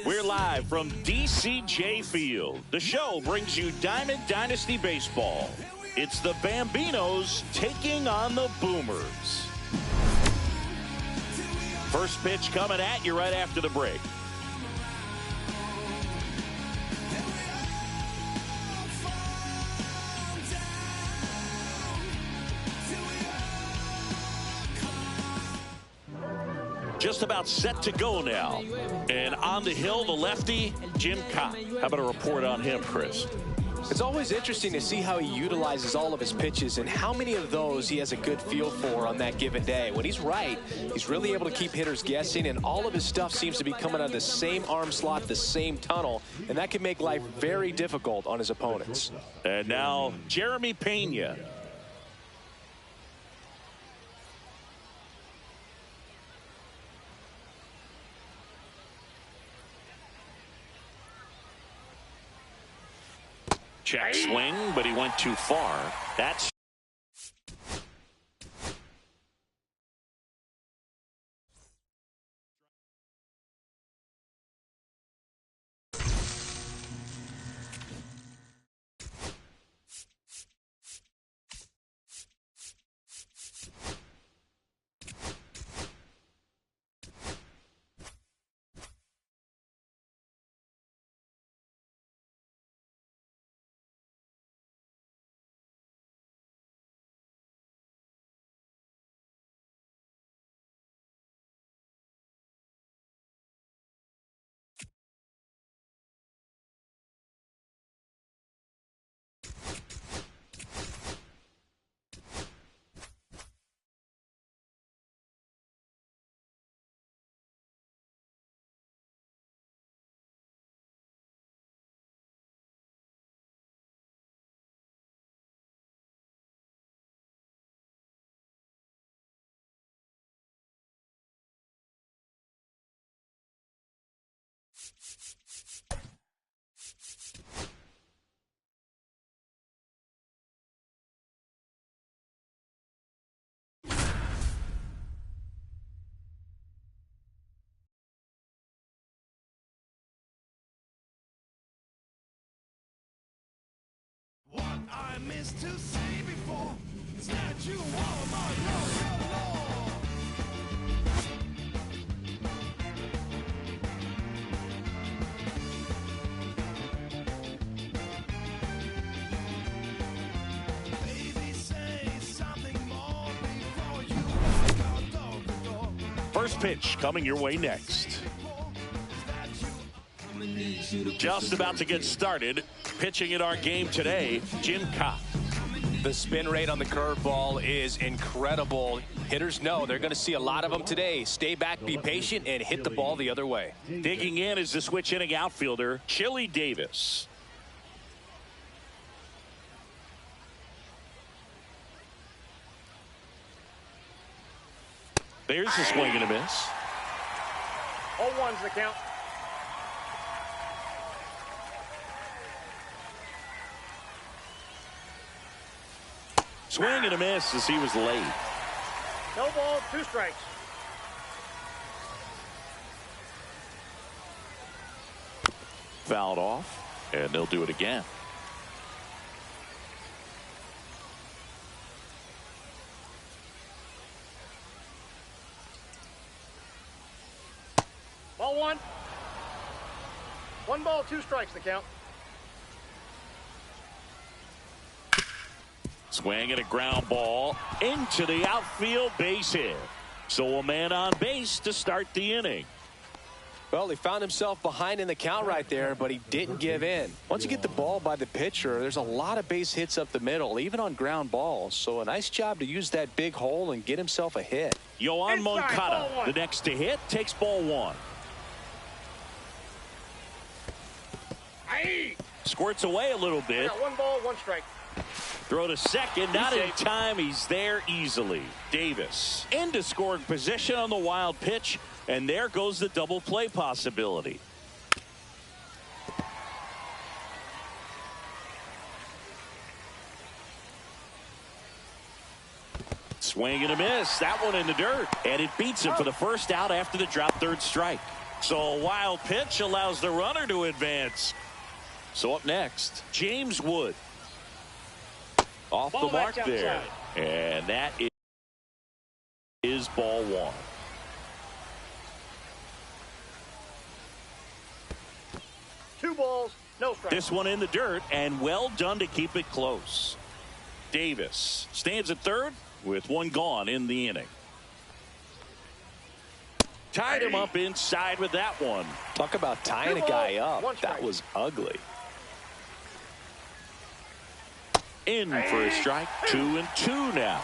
We're live from DCJ Field. The show brings you Diamond Dynasty Baseball. It's the Bambinos taking on the Boomers. First pitch coming at you right after the break. Just about set to go now. And on the hill, the lefty, Jim Cott. How about a report on him, Chris? It's always interesting to see how he utilizes all of his pitches and how many of those he has a good feel for on that given day. When he's right, he's really able to keep hitters guessing, and all of his stuff seems to be coming out of the same arm slot, the same tunnel, and that can make life very difficult on his opponents. And now, Jeremy Pena. Check swing, but he went too far. That's what I missed to say before is that you are my love. Baby, say something more before you walk out the door. first pitch coming your way next. Just about to get started. Pitching in our game today, Jim Cott. The spin rate on the curveball is incredible. Hitters know they're going to see a lot of them today. Stay back, be patient, and hit the ball the other way. Digging in is the switch inning outfielder, Chili Davis. There's the swing and a miss. 0-1's the count. Swing and a miss as he was late. No ball, 2 strikes. Fouled off, and they'll do it again. Ball 1. 1 ball, 2 strikes the count. Swing and a ground ball into the outfield, base hit. So a man on base to start the inning. Well, he found himself behind in the count right there, but he didn't give in. Once you get the ball by the pitcher, there's a lot of base hits up the middle, even on ground balls. So a nice job to use that big hole and get himself a hit. Yoan Inside, Moncada, ball 1. the next to hit, takes ball 1. Aye. Squirts away a little bit. Got 1 ball, 1 strike. Throw to second, not in time. He's there easily. Davis into scoring position on the wild pitch, and there goes the double play possibility. Swing and a miss. That one in the dirt, and it beats him for the first out after the drop third strike. So a wild pitch allows the runner to advance. So up next, James Wood. Off the mark there. And that is ball one. Two balls, no strikes. This one in the dirt, and well done to keep it close. Davis stands at third with one gone in the inning. Tied him up inside with that one. Talk about tying a guy up. That was ugly. In for a strike. 2-2 now.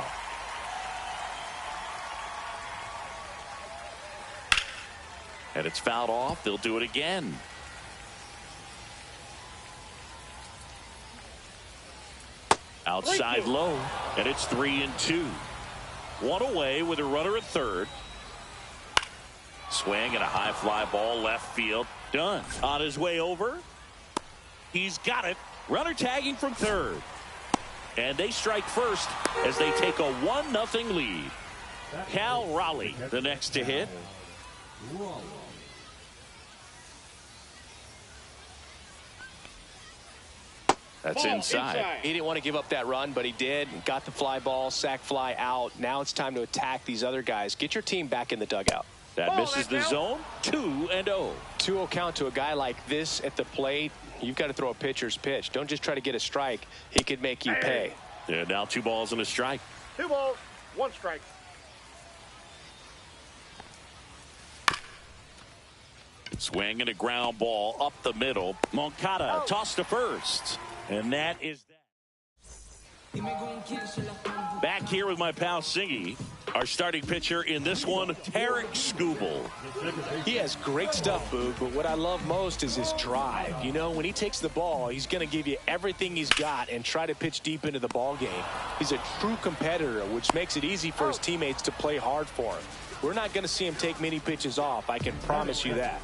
And it's fouled off. They'll do it again. Outside low, and it's 3-2. One away with a runner at third. Swing and a high fly ball left field. Done. On his way over. He's got it. Runner tagging from third. And they strike first as they take a 1-0 lead. Cal Raleigh, the next to hit. That's inside. He didn't want to give up that run, but he did. Got the fly ball, sac fly out. Now it's time to attack these other guys. Get your team back in the dugout. That misses the zone. 2-0. 2-0 count to a guy like this at the plate. You've got to throw a pitcher's pitch. Don't just try to get a strike. He could make you pay. Yeah, now 2 balls and a strike. 2 balls, 1 strike. Swing and a ground ball up the middle. Moncada tossed to first. And that is that. Back here with my pal Singy. Our starting pitcher in this one, Tarek Skubal. He has great stuff, Boog, but what I love most is his drive. You know, when he takes the ball, he's going to give you everything he's got and try to pitch deep into the ball game. He's a true competitor, which makes it easy for his teammates to play hard for him. We're not going to see him take many pitches off. I can promise you that.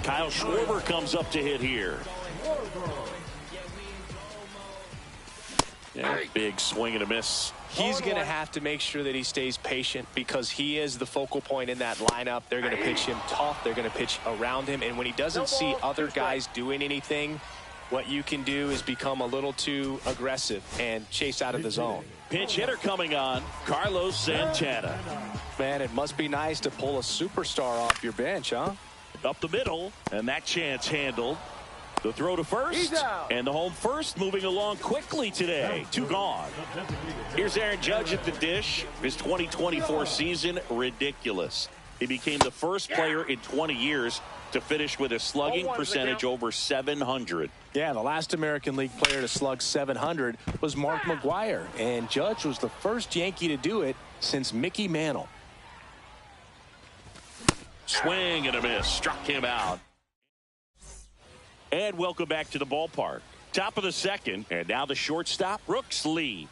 Kyle Schwarber comes up to hit here. Yeah, big swing and a miss. He's going to have to make sure that he stays patient because he is the focal point in that lineup. They're going to pitch him tough. They're going to pitch around him. And when he doesn't see other guys doing anything, what you can do is become a little too aggressive and chase out of the zone. Pinch hitter coming on, Carlos Santana. Man, it must be nice to pull a superstar off your bench, huh? Up the middle, and that chance handled. The throw to first, and the home first moving along quickly today. 2 gone. Here's Aaron Judge at the dish. His 2024 season, ridiculous. He became the first player in 20 years to finish with a slugging percentage over 700. Yeah, the last American League player to slug 700 was Mark McGwire, and Judge was the first Yankee to do it since Mickey Mantle. Swing and a miss. Struck him out. And welcome back to the ballpark. Top of the second, and now the shortstop, Brooks Lee.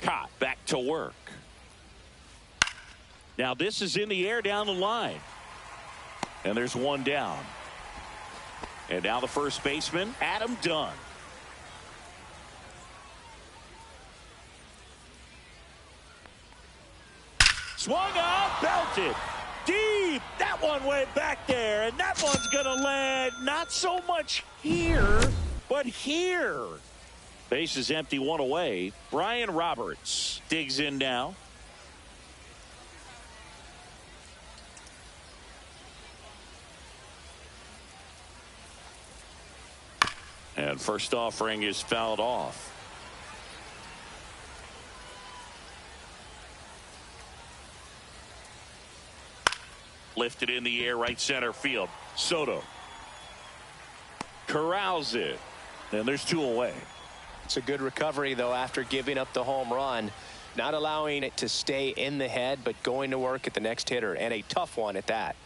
Caught back to work. Now this is in the air down the line. And there's one down. And now the first baseman, Adam Dunn. Swung on, belted. Deep. That one went back there, and that one's going to land not so much here, but here. Base is empty, 1 away. Brian Roberts digs in now. And first offering is fouled off. Lifted in the air, right center field. Soto corrals it, and there's 2 away. It's a good recovery, though, after giving up the home run. Not allowing it to stay in the head, but going to work at the next hitter, and a tough one at that.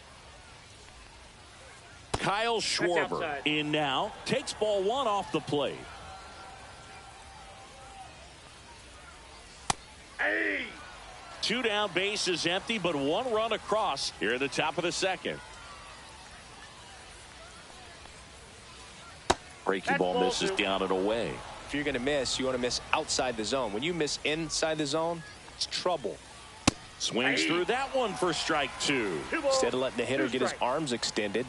Kyle Schwarber in now. Takes ball 1 off the plate. Hey! 2 down, base is empty, but 1 run across here at the top of the second. Breaking ball misses down and away. If you're going to miss, you want to miss outside the zone. When you miss inside the zone, it's trouble. Swings through that one for strike 2. Instead of letting the hitter get his arms extended,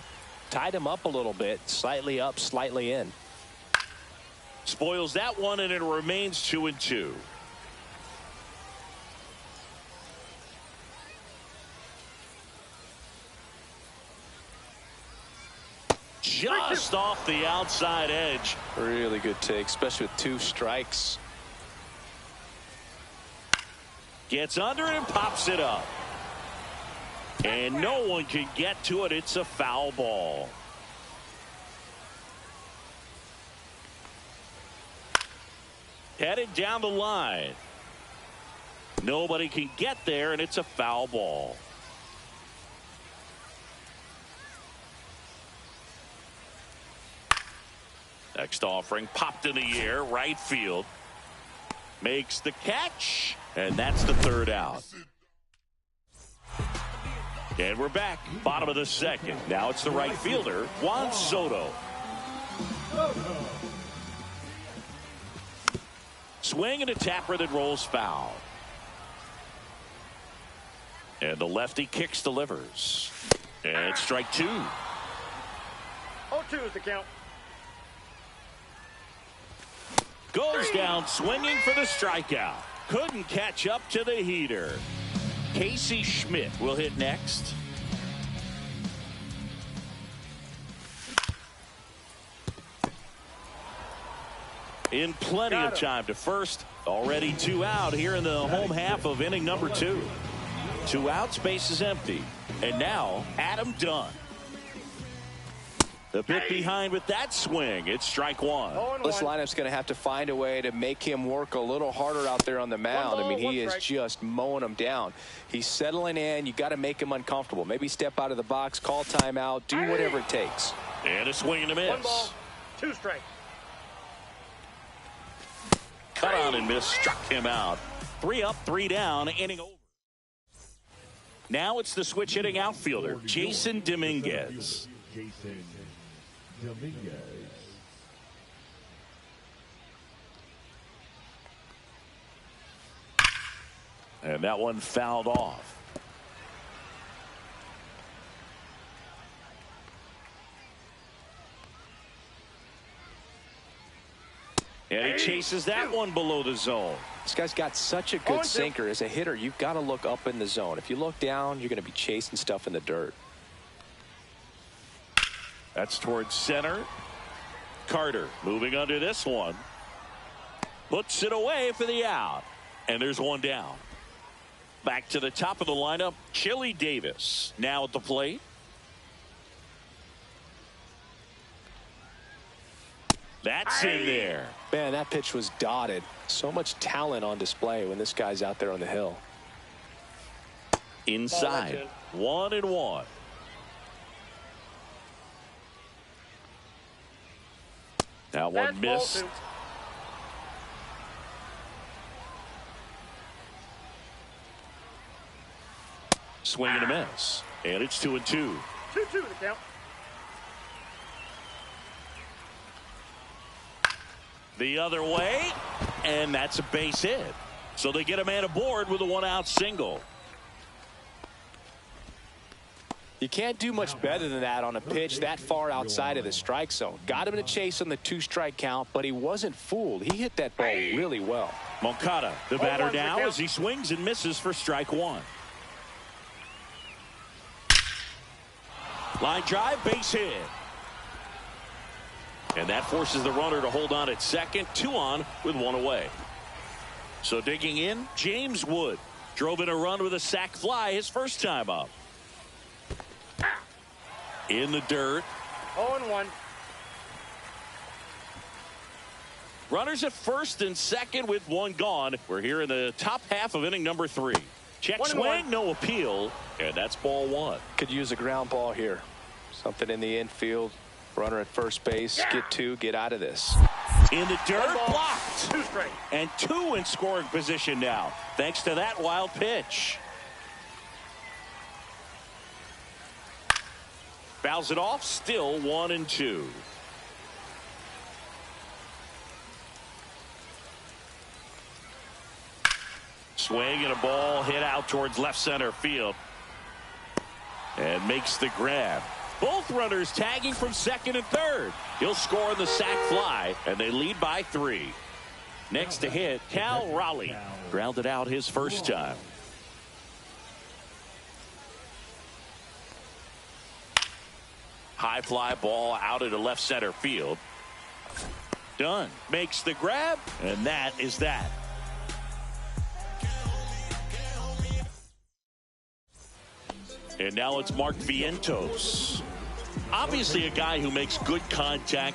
tied him up a little bit, slightly up, slightly in. Spoils that one, and it remains 2-2. Just off the outside edge. Really good take, especially with 2 strikes. Gets under it and pops it up. And no one can get to it. It's a foul ball. Headed down the line. Nobody can get there, and it's a foul ball. Next offering popped in the air, right field. Makes the catch, and that's the 3rd out. And we're back, bottom of the 2nd. Now it's the right fielder, Juan Soto. Swing and a tapper that rolls foul. And the lefty kicks, delivers. And it's strike 2. 0-2 is the count. Goes down swinging for the strikeout. Couldn't catch up to the heater. Casey Schmidt will hit next. In plenty of time to first. Already 2 out here in the home half of inning number 2. 2 outs, base is empty. And now Adam Dunn. The bit behind with that swing. It's strike 1. This lineup's going to have to find a way to make him work a little harder out there on the mound. I mean, he is just mowing them down. He's settling in. You got to make him uncomfortable. Maybe step out of the box, call timeout, do whatever it takes. And a swing and a miss. 1 ball, 2 strikes. Cut on and miss, struck him out. 3 up, 3 down, inning over. Now it's the switch hitting outfielder, Jason Dominguez. And that one fouled off. And he chases that one below the zone. This guy's got such a good sinker. As a hitter, you've got to look up in the zone. If you look down, you're going to be chasing stuff in the dirt. That's towards center. Carter moving under this one. Puts it away for the out. And there's one down. Back to the top of the lineup, Chili Davis now at the plate. That's in there. Man, that pitch was dotted. So much talent on display when this guy's out there on the hill. Inside, 1-1. That one missed. Swing and a miss. And it's 2-2. 2-2 the count. The other way, and that's a base hit. So they get a man aboard with a 1-out single. You can't do much better than that on a pitch that far outside of the strike zone. Got him in a chase on the 2-strike count, but he wasn't fooled. He hit that ball really well. Moncada, the batter now, as he swings and misses for strike 1. Line drive, base hit. And that forces the runner to hold on at second. 2 on with 1 away. So digging in, James Wood drove in a run with a sac fly his first time up. In the dirt. 0-1. Runners at first and second with 1 gone. We're here in the top half of inning number 3. Check swing, no appeal, and that's ball 1. Could use a ground ball here. Something in the infield. Runner at first base. Get 2, get out of this. In the dirt, blocked. 2 straight. And 2 in scoring position now, thanks to that wild pitch. Fouls it off, still 1-2. Swing and a ball hit out towards left center field. And makes the grab. Both runners tagging from second and third. He'll score on the sac fly, and they lead by 3. Next to hit, Cal Raleigh. Grounded out his first time. High fly ball out into left center field. Dunn makes the grab, and that is that. And now it's Mark Vientos. Obviously a guy who makes good contact.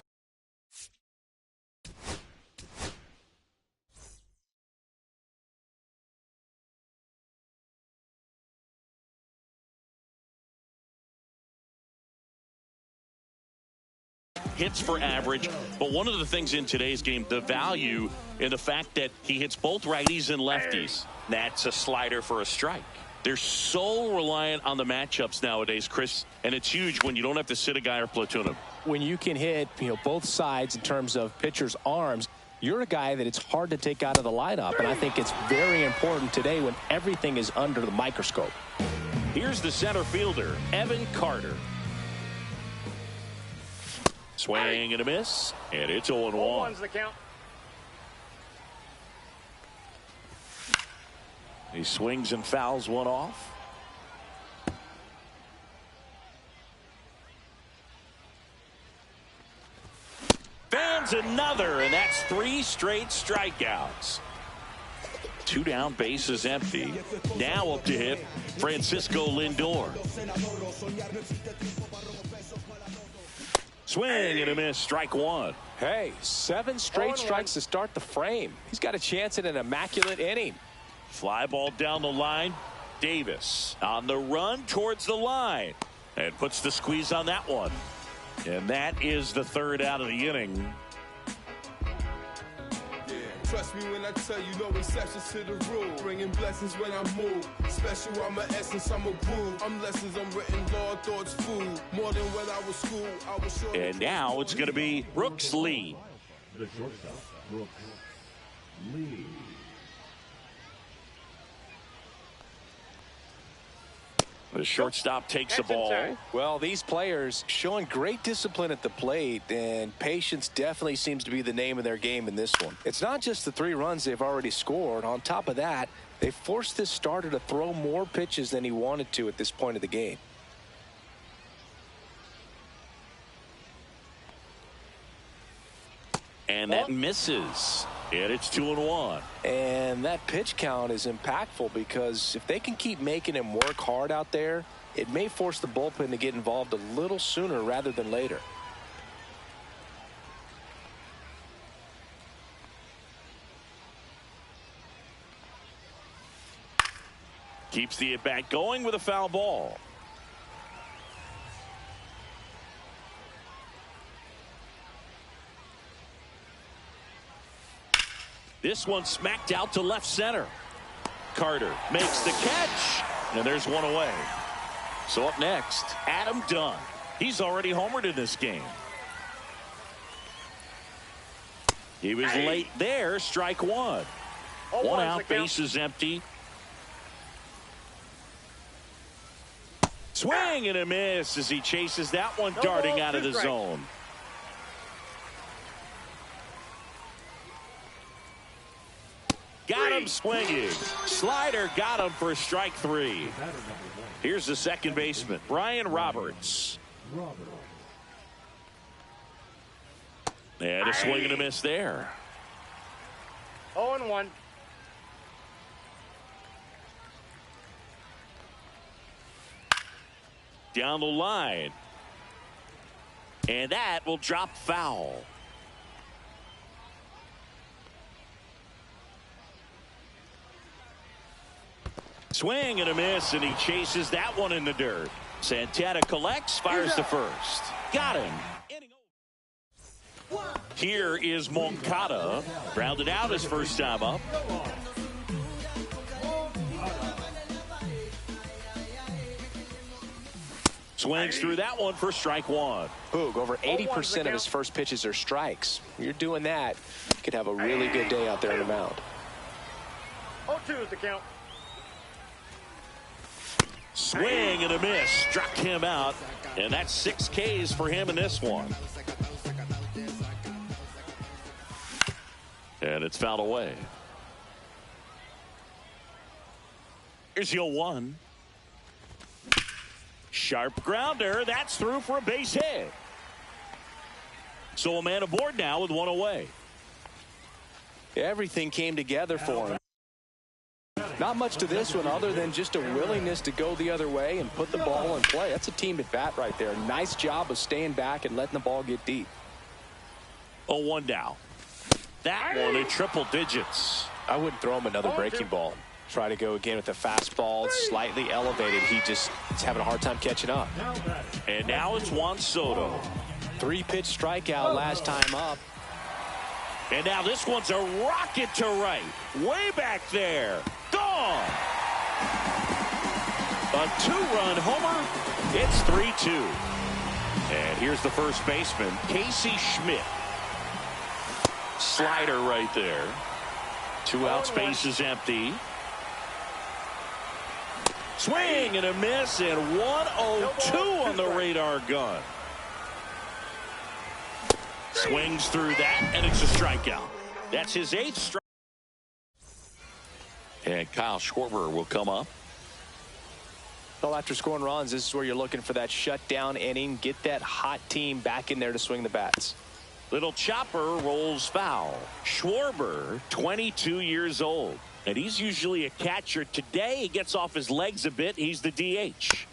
Hits for average, but one of the things in today's game, the value in the fact that he hits both righties and lefties. That's a slider for a strike. They're so reliant on the matchups nowadays, Chris, and it's huge when you don't have to sit a guy or platoon him. When you can hit, both sides in terms of pitchers' arms, you're a guy that it's hard to take out of the lineup, and I think it's very important today when everything is under the microscope. Here's the center fielder, Evan Carter. Swing and a miss, and it's 0-1. 0-1's the count. He swings and fouls one off. Fans another, and that's 3 straight strikeouts. 2 down, bases empty. Now up to hit Francisco Lindor. Swing and a miss, strike 1. Hey, 7 straight strikes to start the frame. He's got a chance at an immaculate inning. Fly ball down the line. Davis on the run towards the line and puts the squeeze on that one. And that is the 3rd out of the inning. Trust me when I tell you, no exceptions to the rule. Bringing blessings when I move. Special, I'm an essence, I'm a groove. I'm lessons, I'm written law, thoughts food. More than when I was school, I was sure. And now it's going to be Brooks Lee. The shortstop, Brooks Lee. The shortstop takes the ball. Well, these players showing great discipline at the plate, and patience definitely seems to be the name of their game in this one. It's not just the 3 runs they've already scored. On top of that, they forced this starter to throw more pitches than he wanted to at this point of the game. And that misses. And it's 2-1. And that pitch count is impactful because if they can keep making him work hard out there, it may force the bullpen to get involved a little sooner rather than later. Keeps the at-bat going with a foul ball. This one smacked out to left center. Carter makes the catch, and there's one away. So up next, Adam Dunn. He's already homered in this game. He was late there, strike 1. 1 out, bases empty. Swing and a miss as he chases that one darting out of the zone. Got him swinging. Slider got him for strike 3. Here's the second baseman, Brian Roberts. And a swing and a miss there. 0-1. Down the line. And that will drop foul. Swing and a miss, and he chases that one in the dirt. Santana collects, fires to first. Got him. Here is Moncada. Grounded out his first time up. Swings through that one for strike 1. Boog, over 80% of his first pitches are strikes. You're doing that, you could have a really good day out there on the mound. 0-2 is the count. Swing and a miss. Struck him out. And that's 6 Ks for him in this one. And it's fouled away. Here's the 0-1. Sharp grounder. That's through for a base hit. So a man aboard now with 1 away. Everything came together for him. Not much to this one other than just a willingness to go the other way and put the ball in play. That's a team at bat right there. Nice job of staying back and letting the ball get deep. 0-1 down. That one in triple digits. I wouldn't throw him another breaking ball. Try to go again with the fastball, slightly elevated. He just is having a hard time catching up. And now it's Juan Soto. 3-pitch strikeout last time up. And now this one's a rocket to right. Way back there. Gone. A 2-run homer. It's 3-2. And here's the first baseman, Casey Schmidt. Slider right there. 2 outs, base is empty. Swing and a miss, and 1-0-2 on the radar gun. Swings through that, and it's a strikeout. That's his 8th strike. And Kyle Schwarber will come up. Well, after scoring runs, this is where you're looking for that shutdown inning. Get that hot team back in there to swing the bats. Little chopper rolls foul. Schwarber, 22 years old. And he's usually a catcher. Today, he gets off his legs a bit. He's the DH.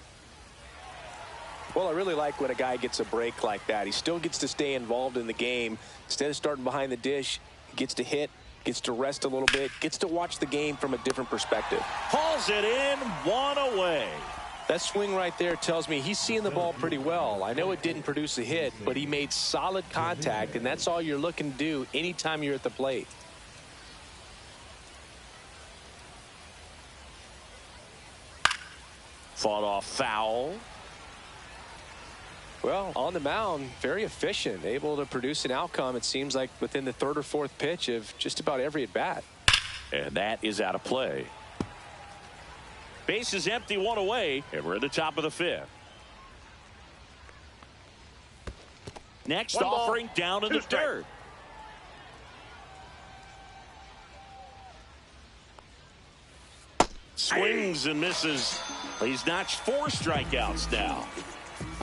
Well, I really like when a guy gets a break like that. He still gets to stay involved in the game. Instead of starting behind the dish, he gets to hit, gets to rest a little bit, gets to watch the game from a different perspective. Hauls it in, 1 away. That swing right there tells me he's seeing the ball pretty well. I know it didn't produce a hit, but he made solid contact, and that's all you're looking to do anytime you're at the plate. Fought off foul. Well, on the mound, very efficient, able to produce an outcome, it seems like, within the 3rd or 4th pitch of just about every at-bat. And that is out of play. Base is empty, 1 away, and we're at the top of the 5th. Next offering down in the dirt. Swings and misses. He's notched 4 strikeouts now.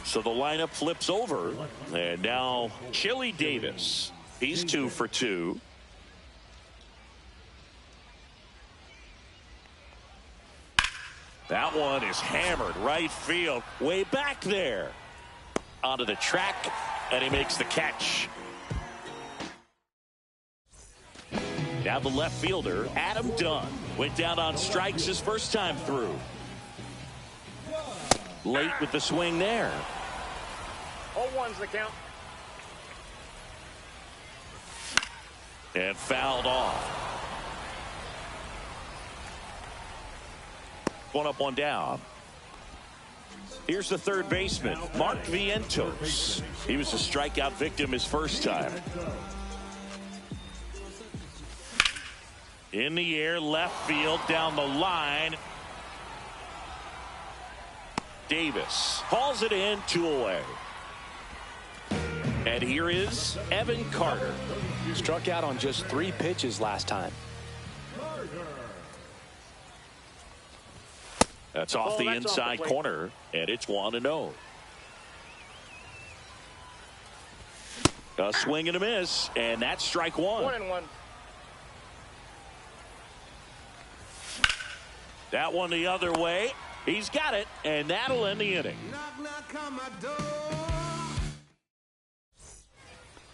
So the lineup flips over. And now Chili Davis. He's 2 for 2. That one is hammered right field. Way back there. Onto the track. And he makes the catch. Now the left fielder, Adam Dunn, went down on strikes his first time through. Late with the swing there. 0-1's the count. And fouled off. 1 up, 1 down. Here's the third baseman, Mark Vientos. He was a strikeout victim his first time. In the air, left field, down the line. Davis hauls it in, 2 away. And here is Evan Carter. Struck out on just 3 pitches last time. That's off the inside corner, and it's 1-0. A swing and a miss, and that's strike 1. 1-1. That one the other way. He's got it, and that'll end the inning.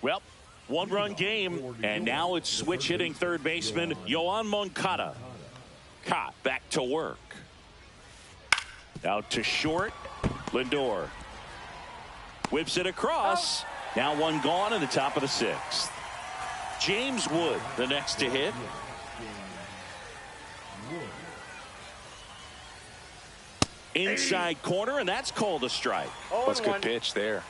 Well, 1-run game, and now it's switch hitting third baseman Yoan Moncada. Caught back to work. Out to short. Lindor whips it across. Now 1 gone in the top of the 6th. James Wood, the next to hit. Inside corner, and that's called a strike. That's a good pitch there.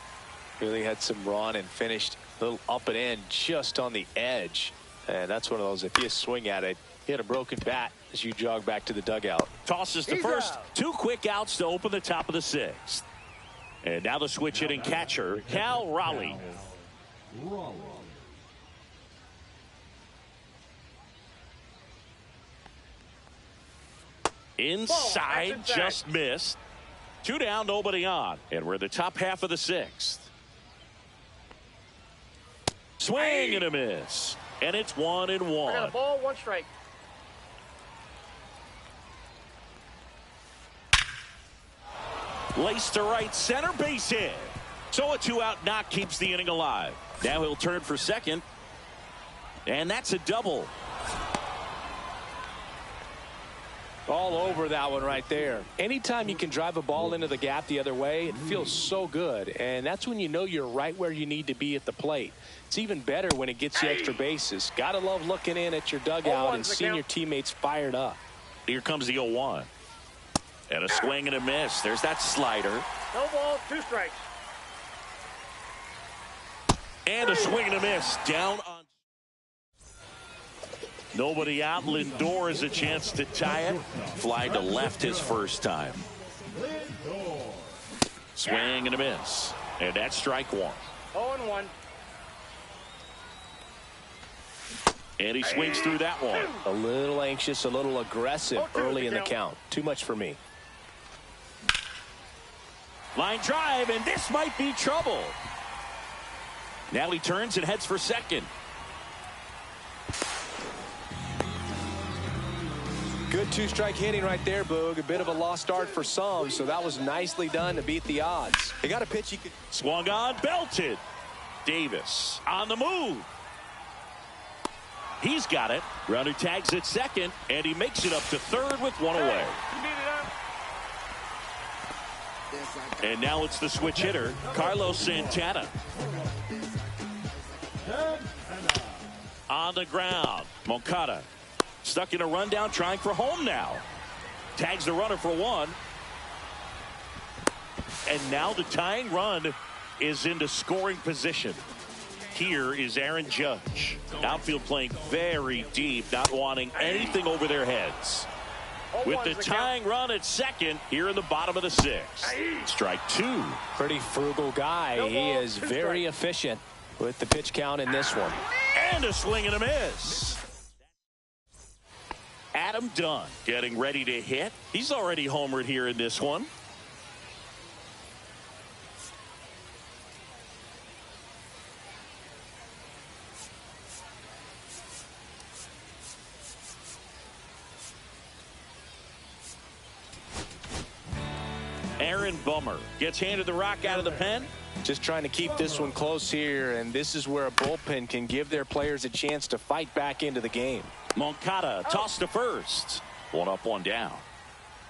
Really had some run and finished a little up and in just on the edge. And that's one of those, if you swing at it, Hit a broken bat as you jog back to the dugout. Tosses to first. Two quick outs to open the top of the sixth. And now the switch hitting catcher, Cal Raleigh. Inside, just missed. Two down, nobody on. And we're in the top half of the sixth. Swing and a miss. And it's 1-1. I got a ball, 1 strike. Laced to right center, base hit. So a 2-out knock keeps the inning alive. Now he'll turn for second. And that's a double. All over that one right there. Anytime you can drive a ball into the gap the other way, it feels so good. And that's when you know you're right where you need to be at the plate. It's even better when it gets you extra bases. Gotta love looking in at your dugout and seeing your teammates fired up. Here comes the 0-1. And a swing and a miss. There's that slider. No ball, 2 strikes. And a swing and a miss. Down on. Nobody out. Lindor has a chance to tie it. Fly to left his first time. Swing and a miss. And that's strike 1. 0-1. And he swings through that one. A little anxious, a little aggressive early in the count. Too much for me. Line drive, and this might be trouble. Now he turns and heads for second. Good 2-strike hitting right there, Boog. A bit of a lost start for some, so that was nicely done to beat the odds. They got a pitch he could. Swung on, belted. Davis on the move. He's got it. Runner tags at second, and he makes it up to third with 1 away. And now it's the switch hitter, Carlos Santana. On the ground, Moncada stuck in a rundown, trying for home now. Tags the runner for 1. And now the tying run is into scoring position. Here is Aaron Judge. Outfield playing very deep, not wanting anything over their heads. With the tying run at second here in the bottom of the 6th. Strike 2. Pretty frugal guy. He is very efficient with the pitch count in this one. And a swing and a miss. Adam Dunn getting ready to hit. He's already homered here in this one. Aaron Bummer gets handed the rock out of the pen. Just trying to keep this one close here, and this is where a bullpen can give their players a chance to fight back into the game. Moncada tossed to first. 1 up, 1 down.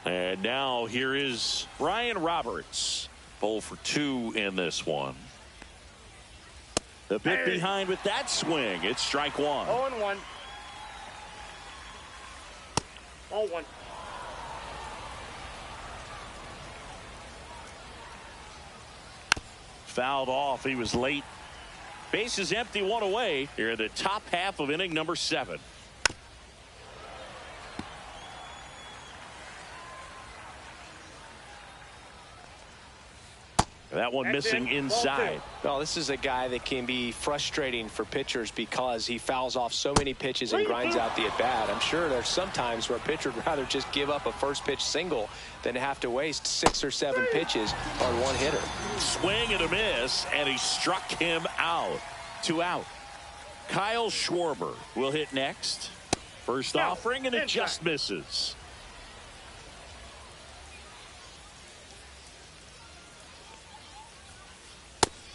And now here is Ryan Roberts. 0 for 2 in this one. The bit behind with that swing. It's strike 1. 0-1. 0-1. Fouled off. He was late. Bases empty, 1 away. Here in the top half of inning number 7. That one missing inside. Well, this is a guy that can be frustrating for pitchers because he fouls off so many pitches and grinds out the at-bat. I'm sure there's some times where a pitcher would rather just give up a first pitch single than have to waste 6 or 7 pitches on one hitter. Swing and a miss, and he struck him out. 2 out. Kyle Schwarber will hit next. First offering, and it just misses.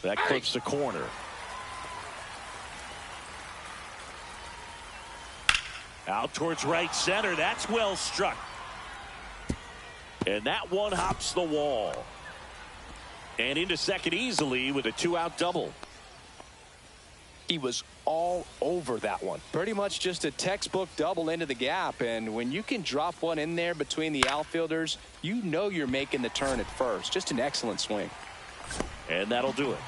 That clips the corner. Out towards right center. That's well struck. And that one hops the wall. And into second easily with a 2-out double. He was all over that one. Pretty much just a textbook double into the gap. And when you can drop one in there between the outfielders, you know you're making the turn at first. Just an excellent swing. And that'll do it.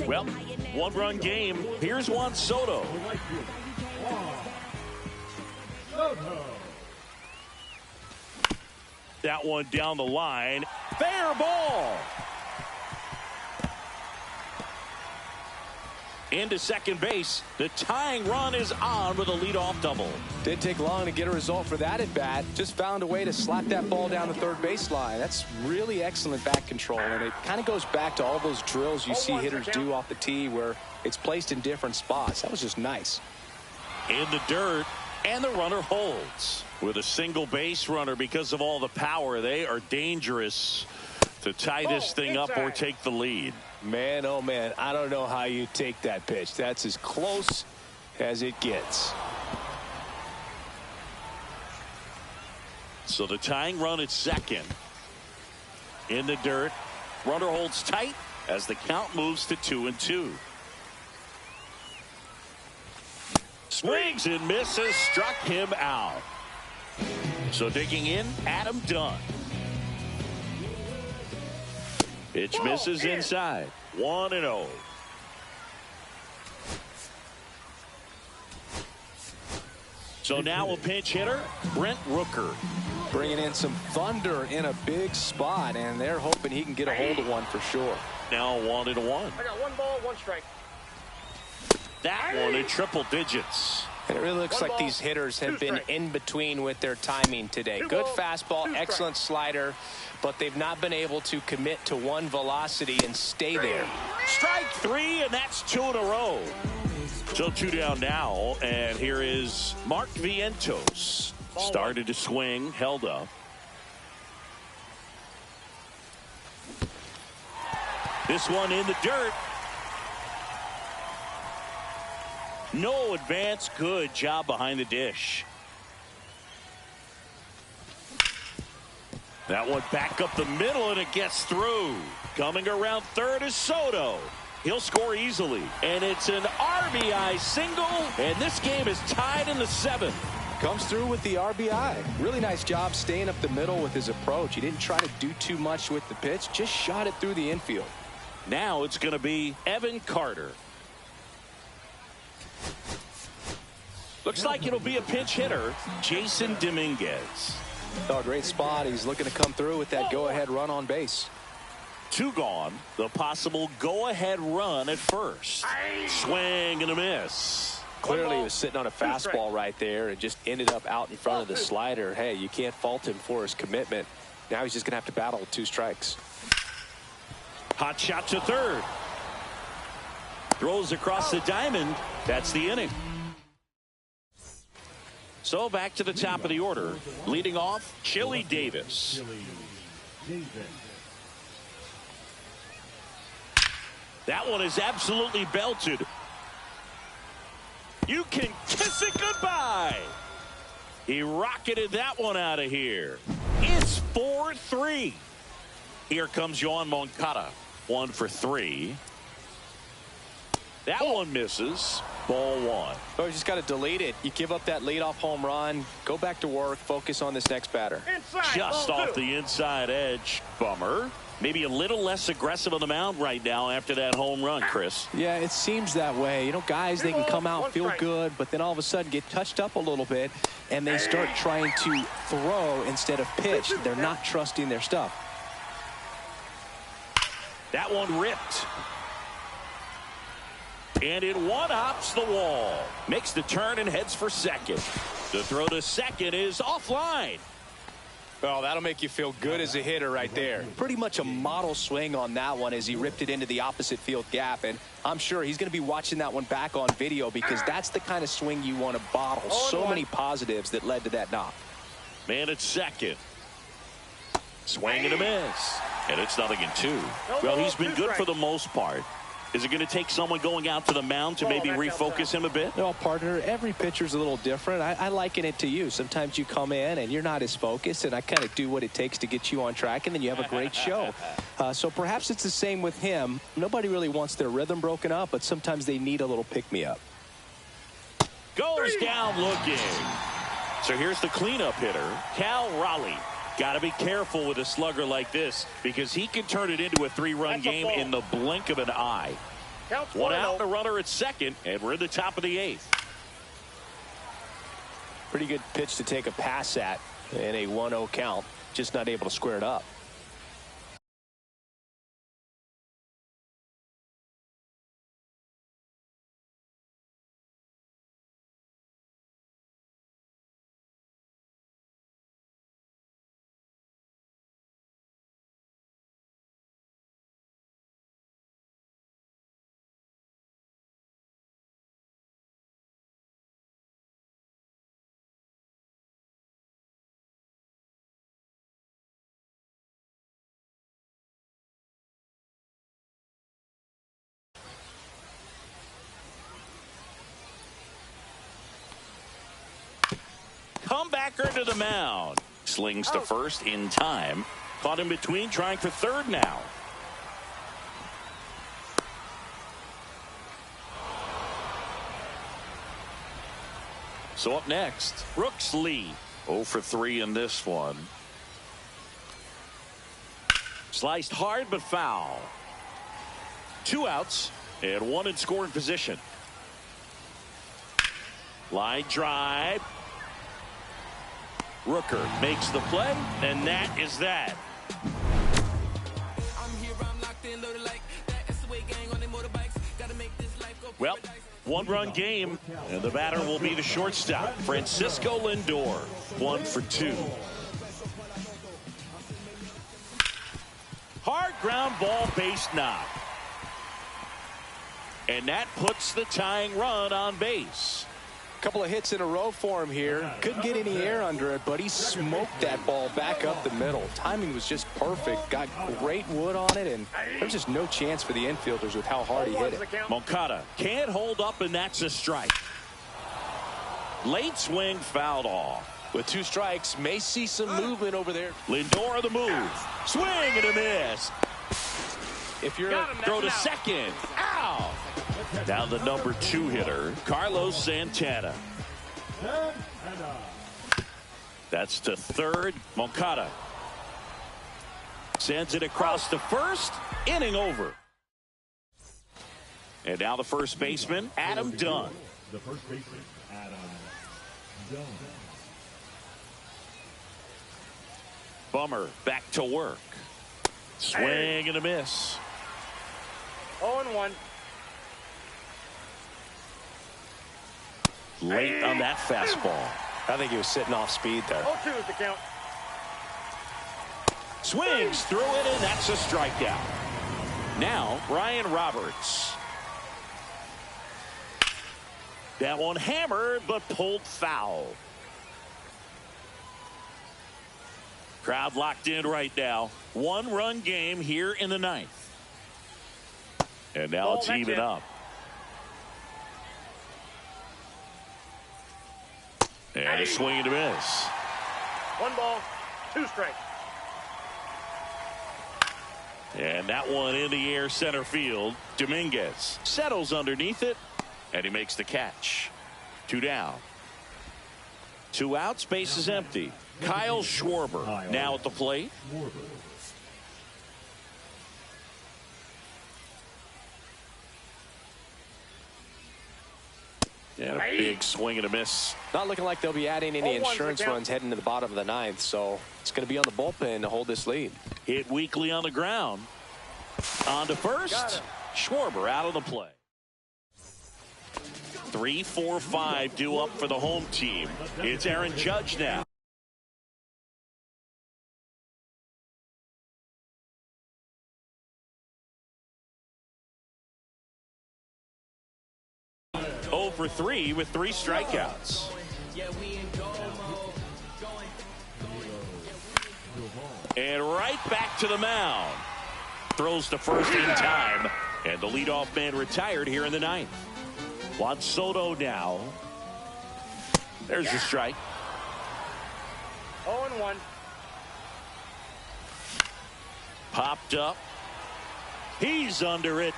Well, one-run game. Here's Juan Soto. That one down the line. Fair ball. Into second base. The tying run is on with a leadoff double. Didn't take long to get a result for that at bat. Just found a way to slap that ball down the third baseline. That's really excellent bat control, and it kind of goes back to all those drills you see hitters do off the tee where it's placed in different spots. That was just nice. In the dirt, and the runner holds. With a single base runner, because of all the power, they are dangerous to tie this thing up or take the lead. Man, oh man, I don't know how you take that pitch. That's as close as it gets. So the tying run at second. In the dirt. Runner holds tight as the count moves to 2-2. Swings and misses, struck him out. So digging in, Adam Dunn. Pitch misses inside. 1-0. So now a pinch hitter, Brent Rooker. Bringing in some thunder in a big spot, and they're hoping he can get a hold of one for sure. Now 1-1. I got 1 ball, 1 strike. That one in triple digits. And it really looks like these hitters have been in between with their timing today. Good fastball, excellent slider, but they've not been able to commit to one velocity and stay there. Strike 3, and that's 2 in a row. So 2 down now, and here is Mark Vientos. Started to swing, held up. This one in the dirt. No advance. Good job behind the dish. That one back up the middle, and it gets through. Coming around third is Soto. He'll score easily. And it's an RBI single, and this game is tied in the 7th. Comes through with the RBI. Really nice job staying up the middle with his approach. He didn't try to do too much with the pitch, just shot it through the infield. Now it's going to be Evan Carter. Looks like it'll be a pinch hitter, Jason Dominguez. Oh, great spot. He's looking to come through with that go-ahead run on base. 2 gone. The possible go-ahead run at first. Swing and a miss. Clearly he was sitting on a fastball right there and just ended up out in front of the slider. Hey, you can't fault him for his commitment. Now he's just going to have to battle with 2 strikes. Hot shot to third. Throws across the diamond. That's the inning. So back to the top of the order. Leading off, Chili Davis. That one is absolutely belted. You can kiss it goodbye. He rocketed that one out of here. It's 4-3. Here comes Yoan Moncada. 1 for 3. That one misses. Ball 1. Oh, you just got to delete it. You give up that leadoff home run. Go back to work. Focus on this next batter. Just off the inside edge. Bummer. Maybe a little less aggressive on the mound right now after that home run, Chris. Yeah, it seems that way. You know, guys, they can come out, feel good, but then all of a sudden get touched up a little bit, and they start trying to throw instead of pitch. They're not trusting their stuff. That one ripped. And it one-hops the wall. Makes the turn and heads for second. The throw to second is offline. Well, that'll make you feel good as a hitter right there. Pretty much a model swing on that one as he ripped it into the opposite field gap. And I'm sure he's going to be watching that one back on video because that's the kind of swing you want to bottle. So many positives that led to that knock. Man at second. Swing and a miss. And it's 0-2. Well, he's been good for the most part. Is it going to take someone going out to the mound to maybe refocus him a bit? No, partner, every pitcher's a little different. I liken it to you. Sometimes you come in and you're not as focused, and I kind of do what it takes to get you on track, and then you have a great show. So perhaps it's the same with him. Nobody really wants their rhythm broken up, but sometimes they need a little pick-me-up. Goes down looking. So here's the cleanup hitter, Cal Raleigh. Got to be careful with a slugger like this because he can turn it into a 3-run game in the blink of an eye. Counts One 1-0. out and a runner at second, and we're in the top of the 8th. Pretty good pitch to take a pass at in a 1-0 count. Just not able to square it up. Comebacker to the mound. Slings to first in time. Caught in between, trying for third now. So up next, Brooks Lee. 0 for 3 in this one. Sliced hard but foul. 2 outs and 1 in scoring position. Line drive. Rooker makes the play, and that is that. Well, 1-run game, and the batter will be the shortstop, Francisco Lindor. 1 for 2. Hard ground ball, base knock. And that puts the tying run on base. Couple of hits in a row for him here. Couldn't get any air under it, but he smoked that ball back up the middle. Timing was just perfect. Got great wood on it, and there's just no chance for the infielders with how hard he hit it. Moncada can't hold up, and that's a strike. Late swing fouled off. With 2 strikes, may see some movement over there. Lindor on the move. Swing and a miss. If you're throw to second. Ow! Down the number 2 hitter, Carlos Santana. That's to third. Moncada sends it across to first. Inning over. And now the first baseman, Adam Dunn. The first baseman, Adam Dunn. Bummer back to work. Swing and a miss. 0-1. Late on that fastball. I think he was sitting off speed there. 0-2 is the count. Swings through it, and that's a strikeout. Now, Ryan Roberts. That one hammered, but pulled foul. Crowd locked in right now. 1-run game here in the 9th. And now it's even up. And a swing and a miss. 1 ball, 2 strikes. And that one in the air center field. Dominguez settles underneath it, and he makes the catch. 2 down. 2 outs, base is empty. Kyle Schwarber now at the plate. And a big swing and a miss. Not looking like they'll be adding any insurance runs heading to the bottom of the 9th, so it's going to be on the bullpen to hold this lead. Hit weakly on the ground. On to first. Schwarber out of the play. 3, 4, 5 due up for the home team. It's Aaron Judge now. For 3 with 3 strikeouts. And right back to the mound. Throws to first in time. And the leadoff man retired here in the 9th. Juan Soto now. There's the strike. 0-1. Popped up. He's under it.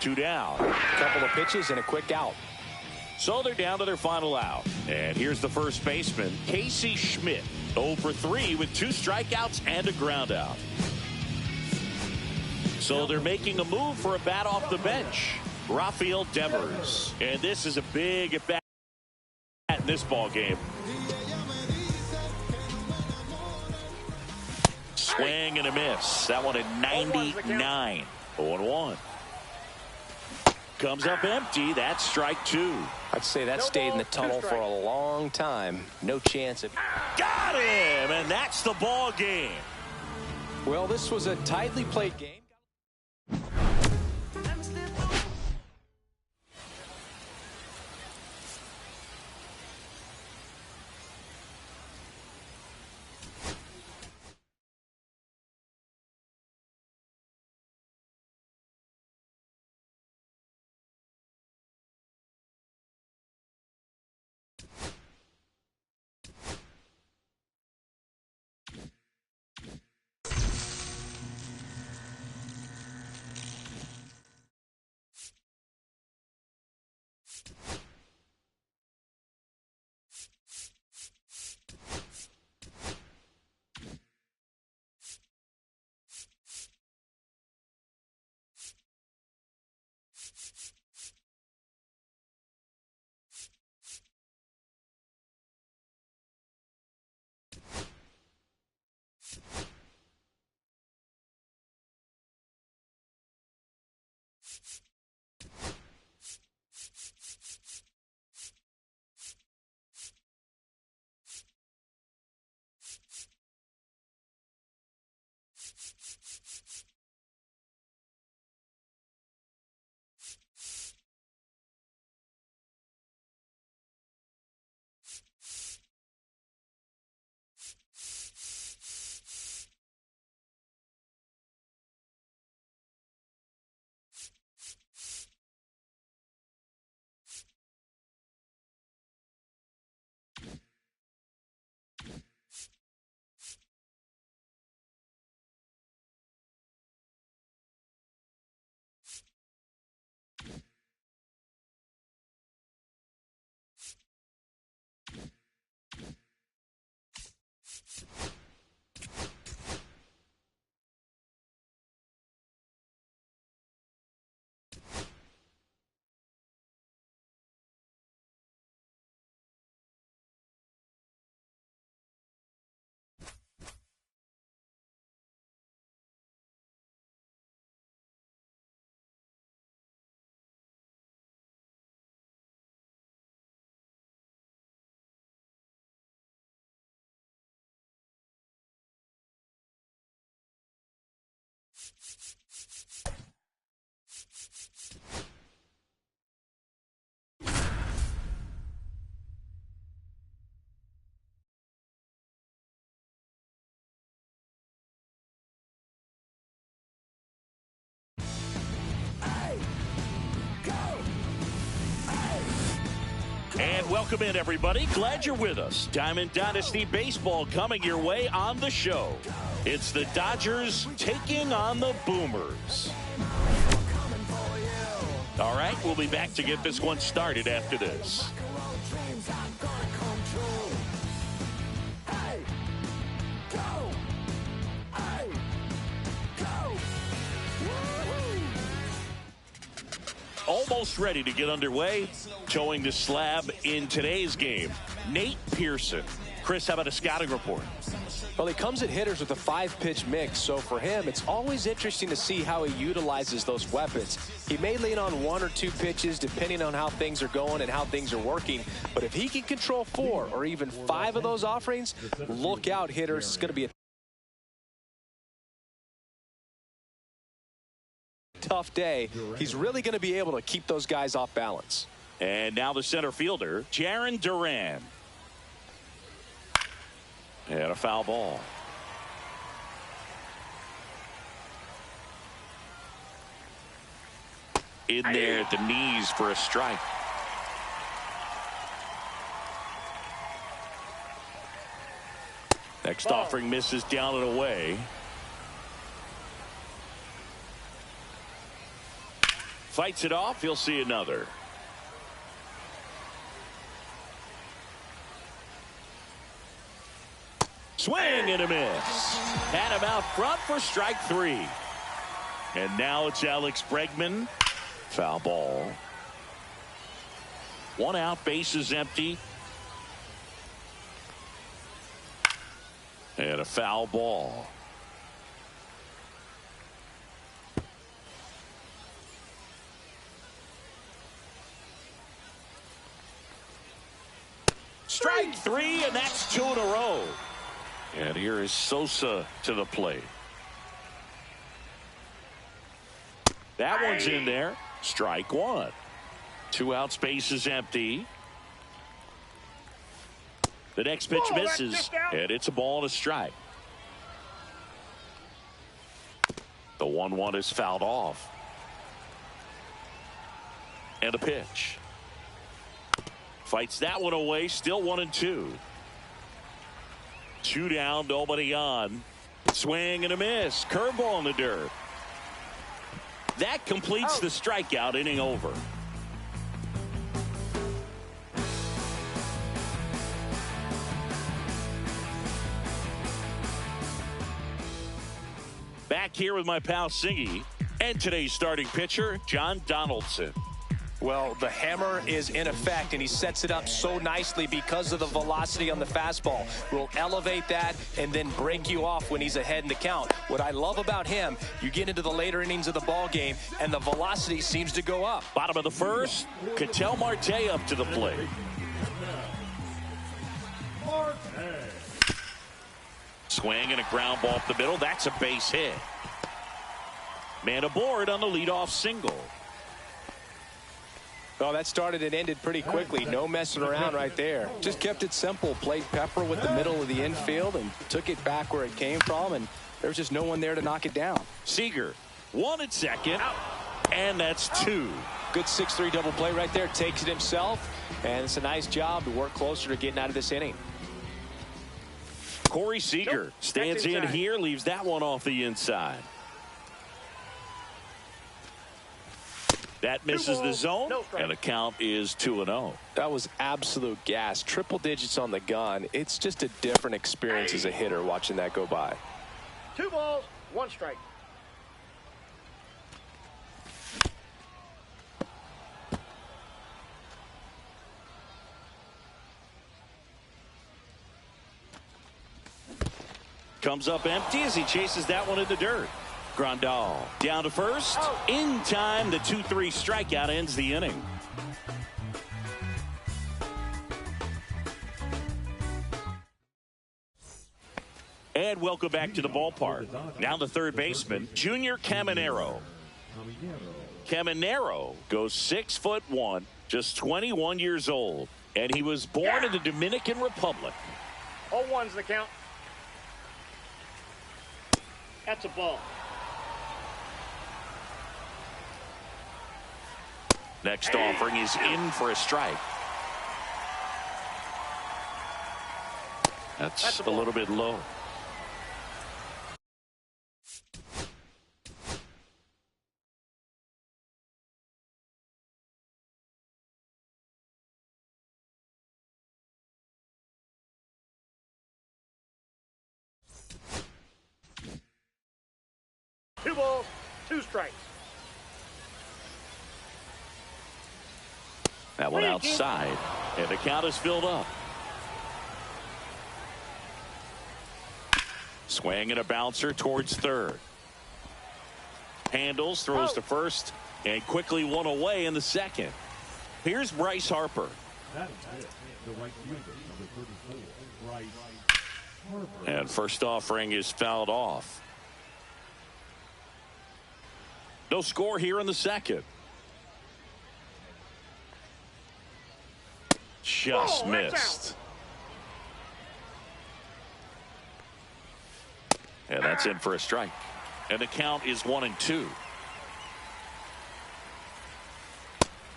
2 down. A couple of pitches and a quick out. So they're down to their final out. And here's the first baseman, Casey Schmidt. 0 for 3 with 2 strikeouts and a ground out. So they're making a move for a bat off the bench. Rafael Devers. And this is a big at bat in this ball game. Swing and a miss. That one at 99. 0-1. Comes up empty. That's strike two. I'd say that stayed in the tunnel for a long time. No chance of. Got him, and that's the ball game. Well, this was a tightly played game. And welcome in, everybody. Glad you're with us. Diamond Dynasty Baseball coming your way on the show. It's the Dodgers taking on the Boomers. All right, we'll be back to get this one started after this. Almost ready to get underway. Towing the slab in today's game, Nate Pearson. Chris, how about a scouting report? Well, he comes at hitters with a 5-pitch mix, so for him, it's always interesting to see how he utilizes those weapons. He may lean on 1 or 2 pitches depending on how things are going and how things are working, but if he can control 4 or even 5 of those offerings, look out, hitters. It's going to be a tough day. He's really going to be able to keep those guys off balance. And now the center fielder, Jarren Duran. And a foul ball. In there at the knees for a strike. Next offering misses down and away. Fights it off. He'll see another. Swing and a miss. Had him out front for strike 3. And now it's Alex Bregman. Foul ball. 1 out, bases empty. And a foul ball. Strike 3, and that's 2 in a row. And here is Sosa to the plate. That one's in there. Strike 1. 2 outs, base is empty. The next pitch misses, and it's a ball and a strike. The 1-1 is fouled off. And a pitch. Fights that one away, still 1-2. 2 down, nobody on. Swing and a miss. Curveball in the dirt. That completes the strikeout, inning over. Back here with my pal Singy and today's starting pitcher, John Donaldson. Well, the hammer is in effect, and he sets it up so nicely because of the velocity on the fastball. Will elevate that and then break you off when he's ahead in the count. What I love about him, you get into the later innings of the ball game, and the velocity seems to go up. Bottom of the first, Ketel Marte up to the plate. Swing and a ground ball up the middle. That's a base hit. Man aboard on the leadoff single. Oh, that started and ended pretty quickly. No messing around right there. Just kept it simple. Played Pepper with the middle of the infield and took it back where it came from, and there's just no one there to knock it down. Seager, 1 at second, and that's 2. Good 6-3 double play right there. Takes it himself, and it's a nice job to work closer to getting out of this inning. Corey Seager stands in here, leaves that one off the inside. That misses the zone, and the count is 2-0. That was absolute gas. Triple digits on the gun. It's just a different experience as a hitter watching that go by. 2 balls, 1 strike. Comes up empty as he chases that one in the dirt. Grandal down to first. In time, the 2-3 strikeout ends the inning. And welcome back to the ballpark. Now the third baseman, Junior Caminero. Caminero goes 6'1", just 21 years old, and he was born in the Dominican Republic. All ones the count. That's a ball. Next offering is in for a strike. That's a little bit low. Two balls, 2 strikes. That one outside, and the count is filled up. Swing and a bouncer towards third. Handles, throws to first, and quickly one away in the second. Here's Bryce Harper. That is it. The right fielder, number 34, Bryce Harper. And first offering is fouled off. No score here in the second. Just missed. And that's in for a strike. And the count is 1-2.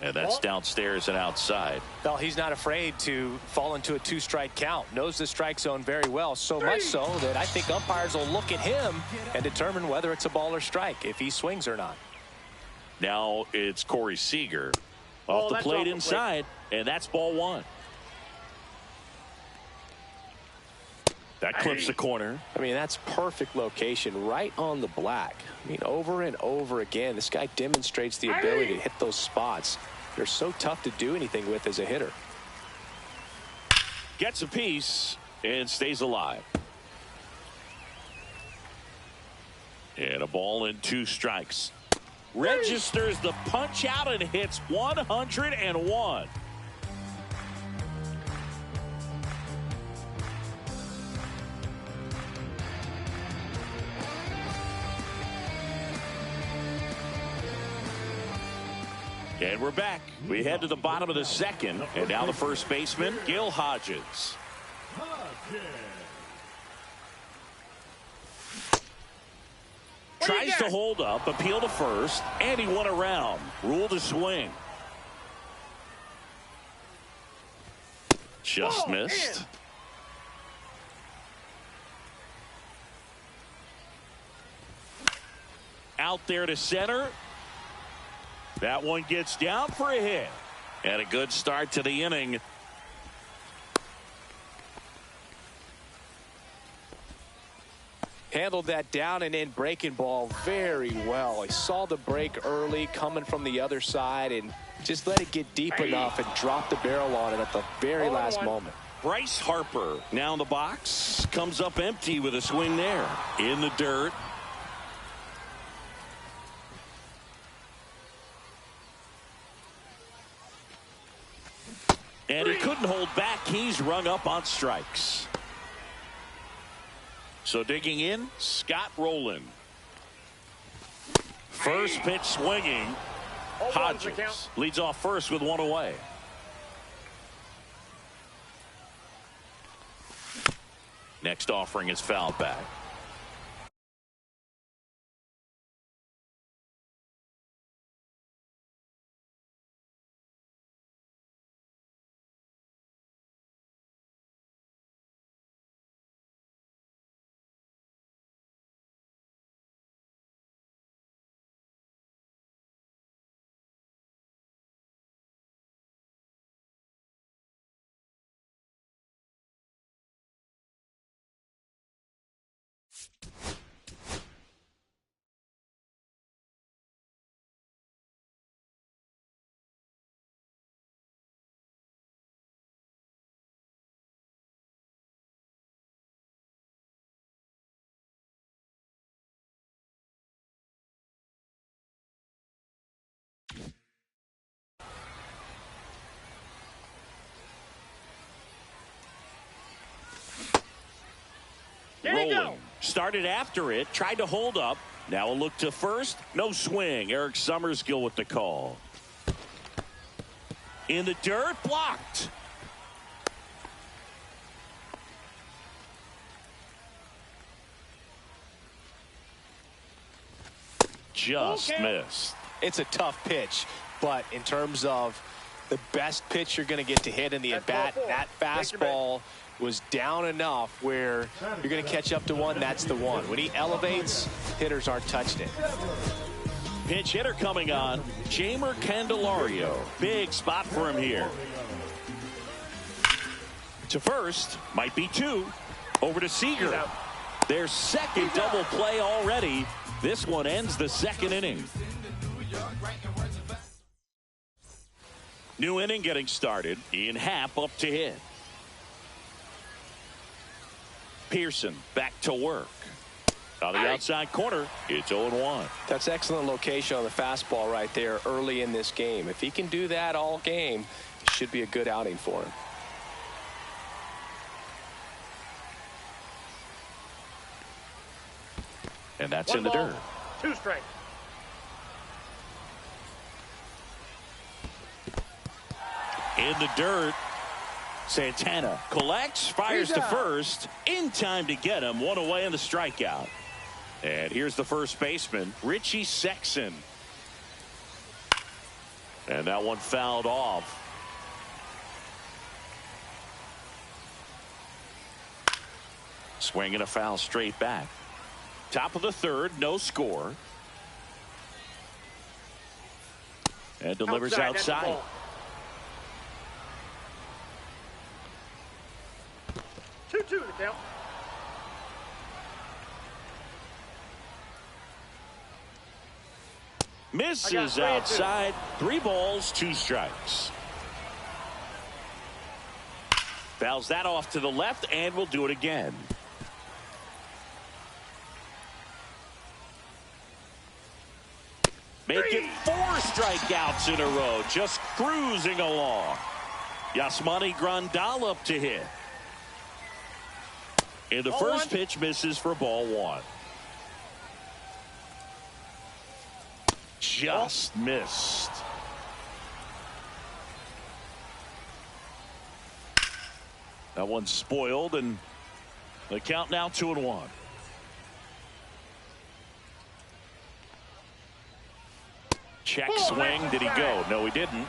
And that's downstairs and outside. Well, he's not afraid to fall into a 2-strike count. Knows the strike zone very well, so much so that I think umpires will look at him and determine whether it's a ball or strike, if he swings or not. Now it's Corey Seager off the plate inside, and that's ball 1. That clips the corner. I mean, that's perfect location right on the black. I mean, over and over again, this guy demonstrates the ability to hit those spots. They're so tough to do anything with as a hitter. Gets a piece and stays alive. And a ball and 2 strikes. Registers the punch out and hits 101. And we're back. We head to the bottom of the second. And now the first baseman, Gil Hodges. Tries to hold up, appeal to first, and he won around. Rule to swing. Just missed. Out there to center. That one gets down for a hit. And a good start to the inning. Handled that down and in breaking ball very well. He saw the break early coming from the other side and just let it get deep enough and drop the barrel on it at the very last moment. Bryce Harper now in the box. Comes up empty with a swing there. In the dirt. And he couldn't hold back. He's rung up on strikes. So digging in, Scott Rowland. First pitch swinging. Hodges leads off first with 1 away. Next offering is fouled back. Rowland started after it, tried to hold up. Now a look to first. No swing. Eric Summerskill with the call. In the dirt, blocked. Just missed. It's a tough pitch, but in terms of the best pitch you're going to get to hit in the at-bat, that fastball was down enough where you're going to catch up to one. That's the one. When he elevates, hitters aren't touching it. Pinch hitter coming on, Jamer Candelario. Big spot for him here. To first, might be 2. Over to Seager. Their second double play already. This one ends the second inning. New inning getting started. Ian Happ up to hit. Pearson back to work. On the outside corner, it's 0-1. That's excellent location on the fastball right there early in this game. If he can do that all game, it should be a good outing for him. And that's in the dirt. 2 strikes. In the dirt. Santana collects, fires to first. In time to get him. 1 away in the strikeout. And here's the first baseman, Richie Sexson. And that one fouled off. Swinging a foul straight back. Top of the third, no score. And delivers outside. 2-2 the count. Misses outside. 3 balls, 2 strikes. Fouls that off to the left, and we'll do it again. Make it 4 strikeouts in a row, just cruising along. Yasmani Grandal up to hit. And the first pitch misses for ball 1. Just missed. That one's spoiled, and the count now 2-1. Check swing. Did he go? No, he didn't.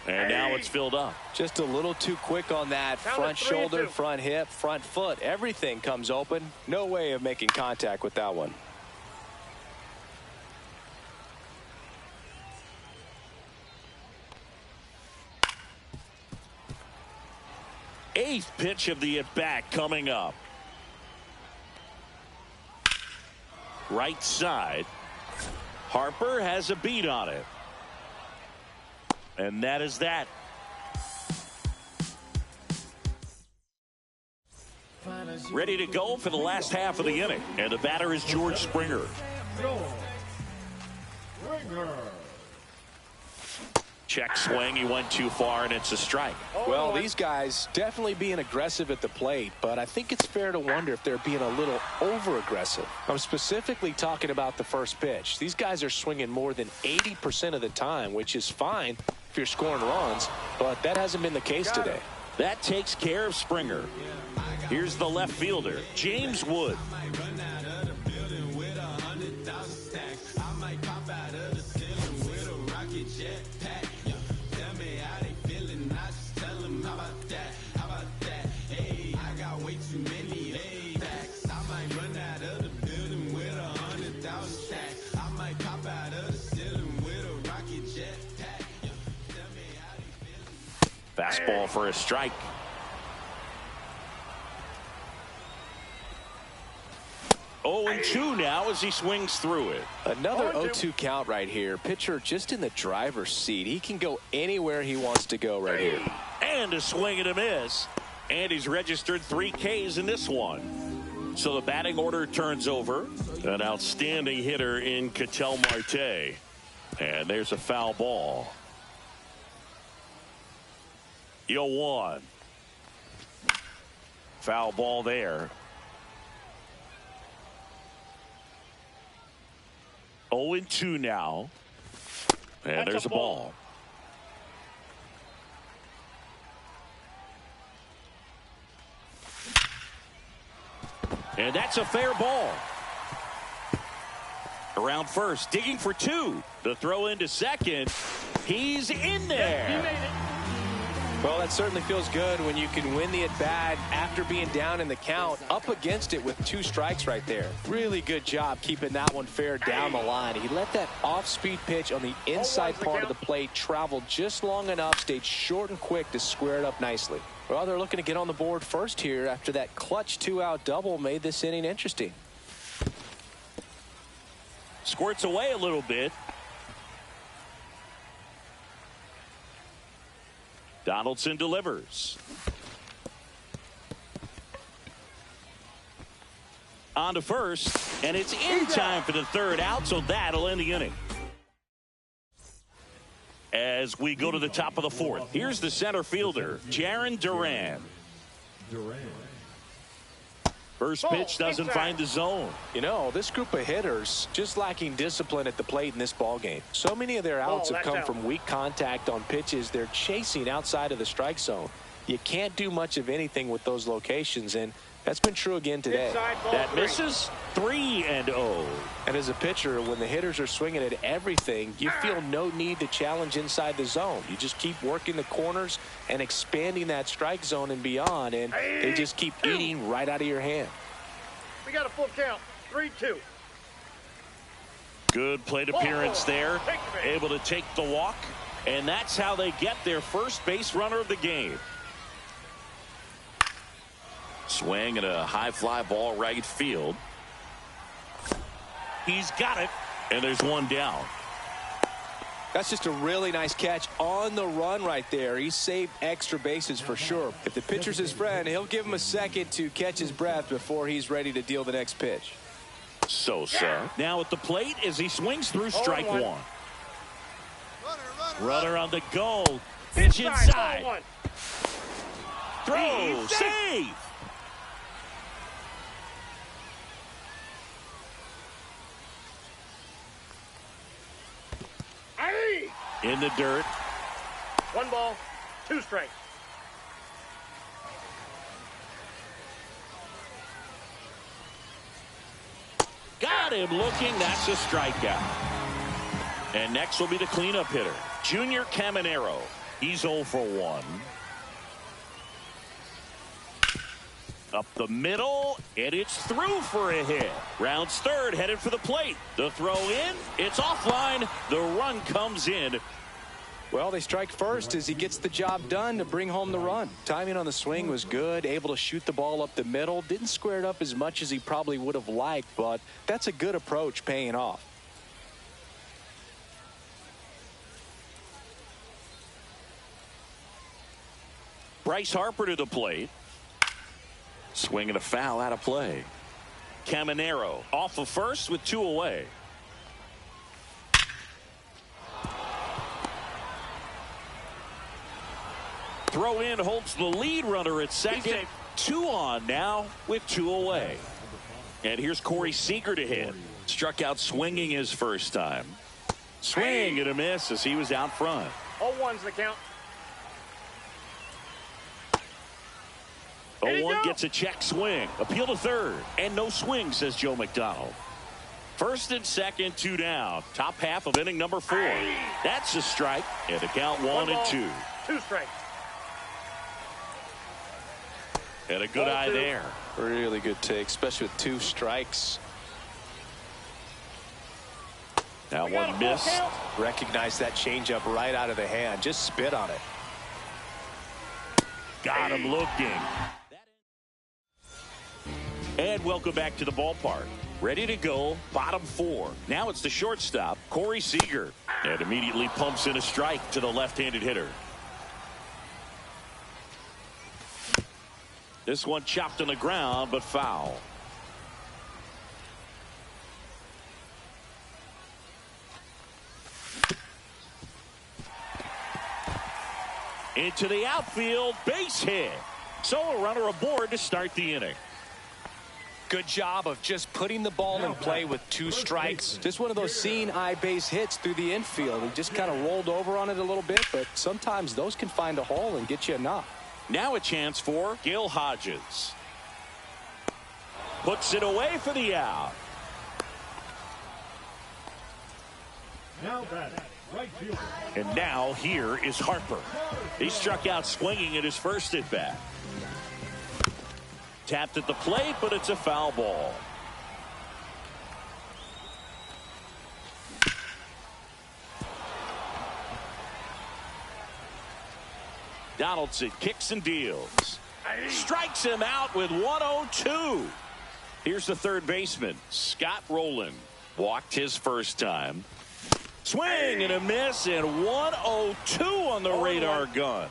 And now it's filled up. Just a little too quick on that. Front shoulder, front hip, front foot. Everything comes open. No way of making contact with that one. Eighth pitch of the at-bat coming up. Right side. Harper has a beat on it. And that is that. Ready to go for the last half of the inning. And the batter is George Springer. Check swing. He went too far, and it's a strike. Well, these guys definitely being aggressive at the plate, but I think it's fair to wonder if they're being a little over-aggressive. I'm specifically talking about the first pitch. These guys are swinging more than 80% of the time, which is fine if you're scoring runs, but that hasn't been the case today. That takes care of Springer. Here's the left fielder, James Wood. Fastball for a strike. Oh, and 2 now as he swings through it. Another 0-2 count right here. Pitcher just in the driver's seat. He can go anywhere he wants to go right here. And a swing and a miss. And he's registered 3 Ks in this one. So the batting order turns over. An outstanding hitter in Ketel Marte. And there's a foul ball. 0-1. Foul ball there. 0-2 now. And there's a ball. And that's a fair ball. Around first, digging for 2. The throw into second. He's in there. He made it. Well, that certainly feels good when you can win the at-bat after being down in the count, up against it with 2 strikes right there. Really good job keeping that one fair down the line. He let that off-speed pitch on the inside part of the plate travel just long enough, stayed short and quick to square it up nicely. Well, they're looking to get on the board first here after that clutch 2-out double made this inning interesting. Squirts away a little bit. Donaldson delivers. On to first, and it's in time for the 3rd out, so that'll end the inning. As we go to the top of the 4th, here's the center fielder, Jarren Duran. First pitch doesn't find the zone. You know, this group of hitters just lacking discipline at the plate in this ball game. So many of their outs have come from weak contact on pitches they're chasing outside of the strike zone. You can't do much of anything with those locations, and that's been true again today. That misses. 3-0. And as a pitcher, when the hitters are swinging at everything, you feel no need to challenge inside the zone. You just keep working the corners and expanding that strike zone and beyond, and they just keep eating right out of your hand. We got a full count. 3-2. Good plate appearance there. Able to take the walk, and that's how they get their first base runner of the game. Swing and a high fly ball right field. He's got it, and there's one down. That's just a really nice catch on the run right there. He saved extra bases for sure. If the pitcher's his friend, he'll give him a second to catch his breath before he's ready to deal the next pitch. Sosa now at the plate as he swings through strike one. Runner on the go. Pitch inside. Throw. Save. In the dirt. 1 ball, 2 strikes. Got him looking. That's a strikeout. And next will be the cleanup hitter, Junior Caminero. He's 0 for 1. Up the middle, and it's through for a hit. Rounds third, headed for the plate. The throw in, it's offline. The run comes in. Well, they strike first as he gets the job done to bring home the run. Timing on the swing was good, able to shoot the ball up the middle. Didn't square it up as much as he probably would have liked, but that's a good approach paying off. Bryce Harper to the plate. Swing and a foul out of play. Caminero off of first with 2 away. Throw in holds the lead runner at second. 2 on now with 2 away. And here's Corey Seager to hit. Struck out swinging his first time. Swing and a miss as he was out front. 0-1's the count. 0-1 gets a check swing. Appeal to third. And no swing, says Joe McDonald. First and second, 2 down. Top half of inning number 4. That's a strike. And the count 1 and 2. 2 strikes. And a good eye there. Really good take, especially with 2 strikes. Now one missed. Recognize that changeup right out of the hand. Just spit on it. Got him looking. And welcome back to the ballpark. Ready to go, bottom 4. Now it's the shortstop, Corey Seager. And immediately pumps in a strike to the left-handed hitter. This one chopped on the ground, but foul. Into the outfield, base hit. So a runner aboard to start the inning. Good job of just putting the ball in play with 2 strikes. Just one of those seeing eye base hits through the infield. He just kind of rolled over on it a little bit, but sometimes those can find a hole and get you a knock. Now a chance for Gil Hodges. Puts it away for the out. Now batting, right fielder. And now here is Harper. He struck out swinging at his first at bat. Tapped at the plate, but it's a foul ball. Donaldson kicks and deals. Strikes him out with 102. Here's the third baseman, Scott Rowland. Walked his first time. Swing and a miss, and 102 on the radar gun.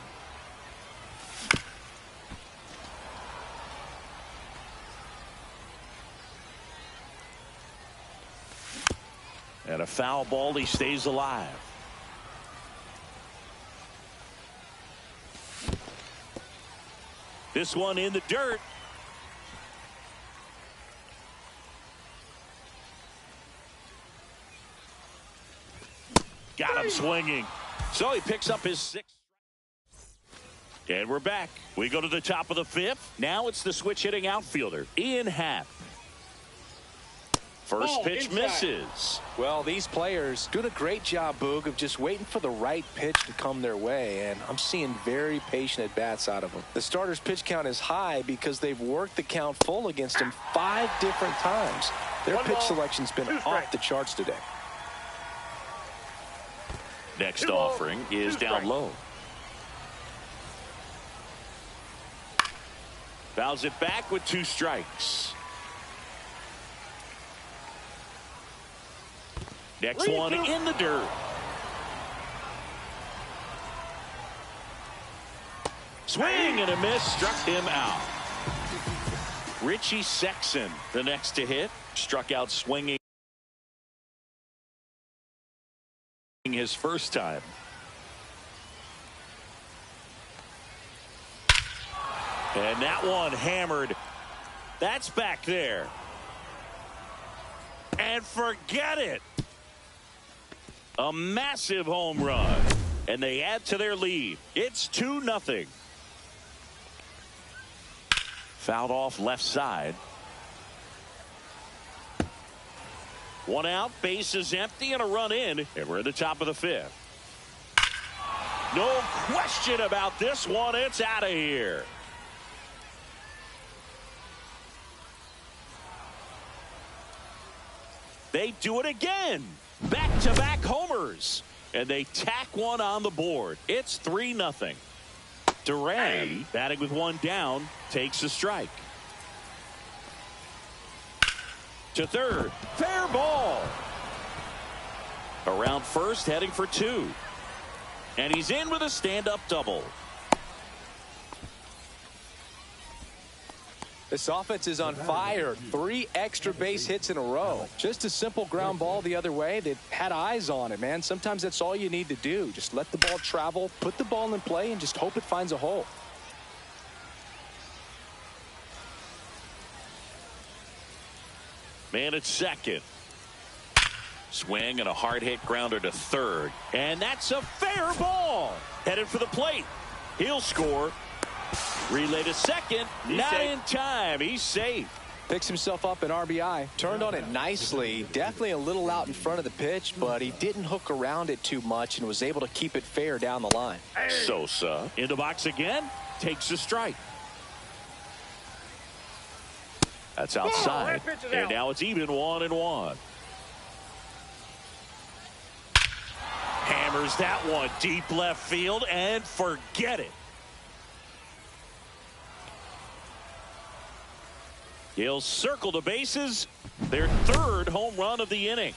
And a foul ball, he stays alive. This one in the dirt. Got him swinging. So he picks up his 6th. And we're back. We go to the top of the 5th. Now it's the switch hitting outfielder, Ian Happ. First pitch misses. Well, these players doing a great job, Boog, of just waiting for the right pitch to come their way, and I'm seeing very patient at-bats out of them. The starter's pitch count is high because they've worked the count full against him 5 different times. Their pitch selection's been off the charts today. Next offering is down low. Fouls it back with 2 strikes. Next one in the dirt. Swing and a miss, struck him out. Richie Sexson, the next to hit, struck out swinging his first time. And that one hammered. That's back there. And forget it. A massive home run. And they add to their lead. It's 2-0. Fouled off left side. One out, base is empty, and a run in, and we're at the top of the 5th. No question about this one. It's out of here. They do it again. Back-to-back homers. And they tack one on the board. It's 3-0. Duran, batting with one down, takes a strike. To third, fair ball. Around first, heading for 2. And he's in with a stand-up double. This offense is on fire. 3 extra base hits in a row. Just a simple ground ball the other way. They've had eyes on it, man. Sometimes that's all you need to do. Just let the ball travel, put the ball in play, and just hope it finds a hole. Man at second. Swing and a hard hit grounder to third. And that's a fair ball. Headed for the plate. He'll score. Relay to second. Not in time. He's safe. Picks himself up an RBI. Turned on it nicely. Definitely a little out in front of the pitch, but he didn't hook around it too much and was able to keep it fair down the line. Sosa in the box again. Takes a strike. That's outside. And now it's even 1-1. Hammers that one deep left field and forget it. He'll circle the bases. Their 3rd home run of the inning.